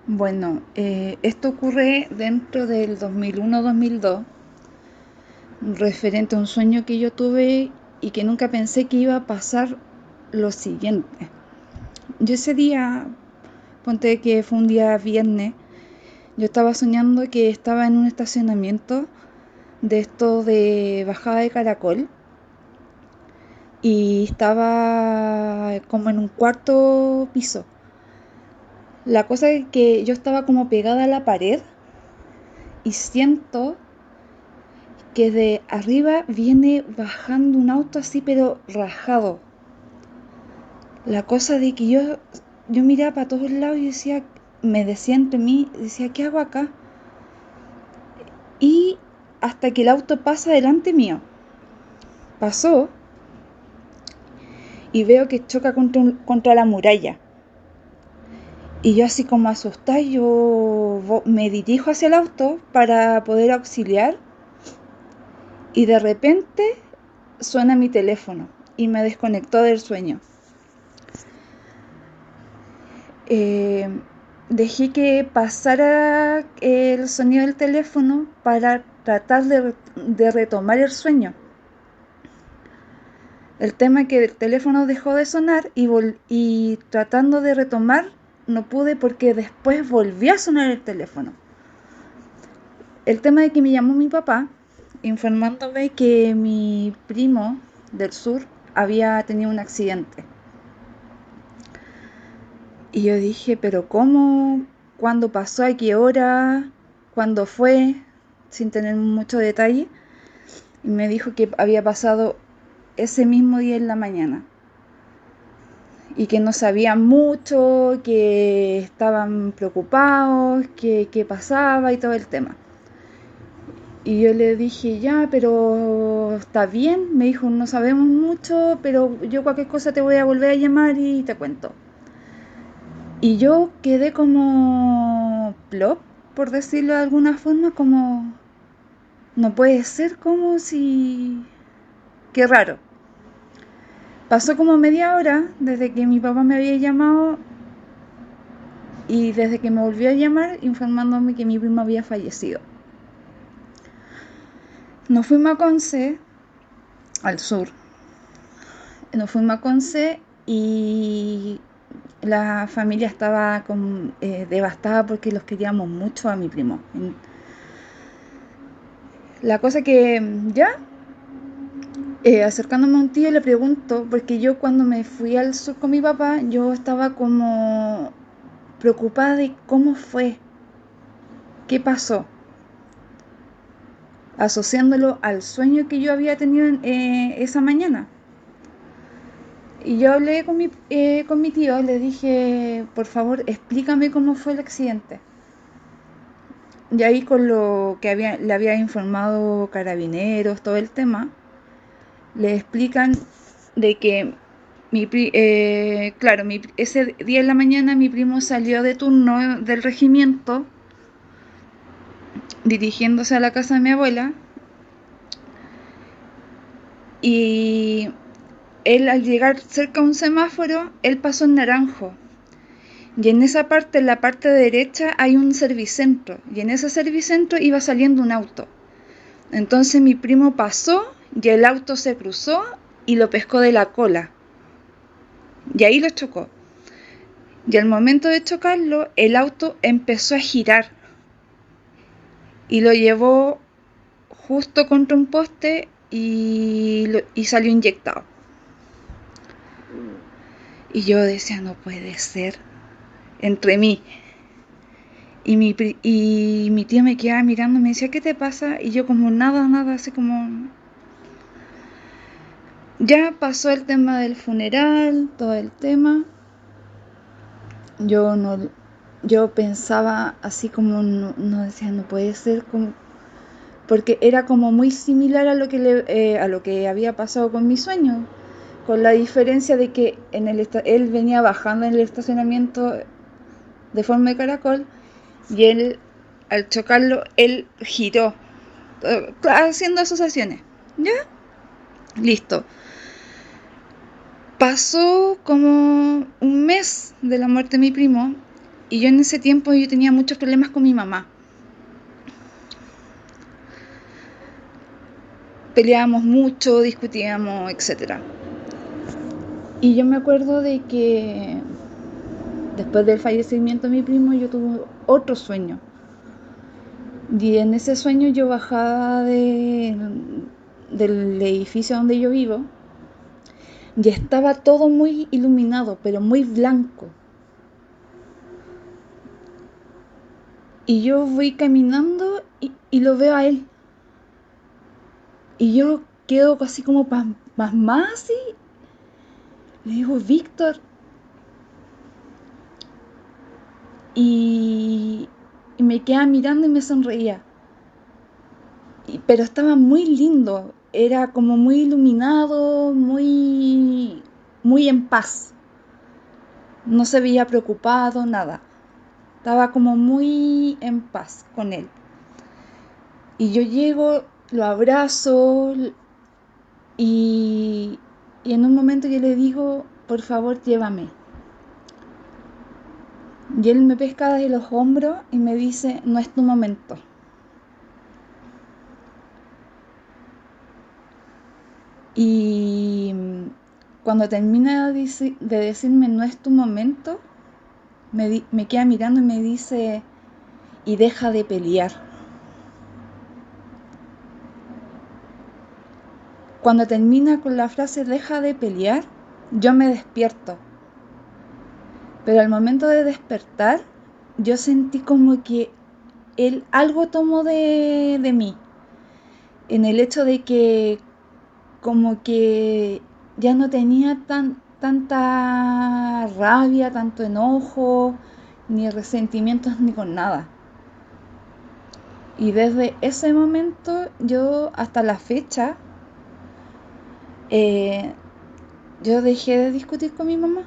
Bueno, esto ocurre dentro del 2001-2002, referente a un sueño que yo tuve y que nunca pensé que iba a pasar lo siguiente. Yo ese día, ponte que fue un día viernes, yo estaba soñando que estaba en un estacionamiento de esto de bajada de caracol y estaba como en un cuarto piso. La cosa es que yo estaba como pegada a la pared y siento que de arriba viene bajando un auto así pero rajado. La cosa de que yo miraba para todos lados y decía, me decía entre mí, decía, ¿qué hago acá? Y hasta que el auto pasa delante mío. Pasó y veo que choca contra la muralla. Y yo así como asustada, me dirijo hacia el auto para poder auxiliar y de repente suena mi teléfono y me desconectó del sueño. eh, Dejé que pasara el sonido del teléfono para tratar de retomar el sueño. El tema es que el teléfono dejó de sonar y tratando de retomar no pude porque después volvió a sonar el teléfono. El tema es que me llamó mi papá informándome que mi primo del sur había tenido un accidente. Y yo dije, pero ¿cómo? ¿Cuándo pasó? ¿A qué hora? ¿Cuándo fue? Sin tener mucho detalle. Y me dijo que había pasado ese mismo día en la mañana. Y que no sabían mucho, que estaban preocupados, que qué pasaba y todo el tema. Y yo le dije, ya, pero está bien. Me dijo, no sabemos mucho, pero yo cualquier cosa te voy a volver a llamar y te cuento. Y yo quedé como plop, por decirlo de alguna forma, como no puede ser, como si... Qué raro. Pasó como media hora desde que mi papá me había llamado y desde que me volvió a llamar informándome que mi primo había fallecido. Nos fuimos a Conce, al sur. Nos fuimos a Conce y la familia estaba devastada porque los queríamos mucho a mi primo. La cosa que ya acercándome a un tío le pregunto, porque yo cuando me fui al sur con mi papá, yo estaba como preocupada de cómo fue, qué pasó, asociándolo al sueño que yo había tenido esa mañana. Y yo hablé con mi tío, le dije, por favor, explícame cómo fue el accidente. Y ahí con lo que le había informado carabineros, todo el tema, le explican de que claro, ese día en la mañana mi primo salió de turno del regimiento dirigiéndose a la casa de mi abuela y él al llegar cerca de un semáforo, él pasó en naranjo y en esa parte, en la parte derecha hay un servicentro y en ese servicentro iba saliendo un auto. Entonces mi primo pasó y el auto se cruzó y lo pescó de la cola y ahí lo chocó. Y al momento de chocarlo, el auto empezó a girar y lo llevó justo contra un poste y salió inyectado. Y yo decía, no puede ser, entre mí. Y mi tía me quedaba mirando, me decía, ¿qué te pasa? Y yo como nada, nada, así como... Ya pasó el tema del funeral, todo el tema. Yo no, yo pensaba así como, no decía, no puede ser, como, porque era como muy similar a a lo que había pasado con mi sueño, con la diferencia de que él venía bajando en el estacionamiento de forma de caracol y él al chocarlo él giró haciendo asociaciones. Ya, listo. Pasó como un mes de la muerte de mi primo Y yo en ese tiempo yo tenía muchos problemas con mi mamá. Peleábamos mucho, discutíamos, etcétera. Y yo me acuerdo de que después del fallecimiento de mi primo yo tuve otro sueño. Y en ese sueño yo bajaba del edificio donde yo vivo y estaba todo muy iluminado, pero muy blanco. Y yo voy caminando y lo veo a él. Y yo quedo así como pasmada así. Le digo, Víctor. Y, y me queda mirando y me sonreía. Pero estaba muy lindo. Era como muy iluminado, muy en paz. No se veía preocupado, nada. Estaba como muy en paz con él. Y yo llego, lo abrazo y, y en un momento yo le digo, por favor, llévame. Y él me pesca de los hombros y me dice, no es tu momento. Y cuando termina de decirme, no es tu momento, me queda mirando y me dice, y deja de pelear. Cuando termina con la frase, deja de pelear, yo me despierto. Pero al momento de despertar, yo sentí como que él algo tomó de mí, en el hecho de que como que ya no tenía tanta rabia, tanto enojo, ni resentimientos, ni con nada. Y desde ese momento yo hasta la fecha, eh, yo dejé de discutir con mi mamá.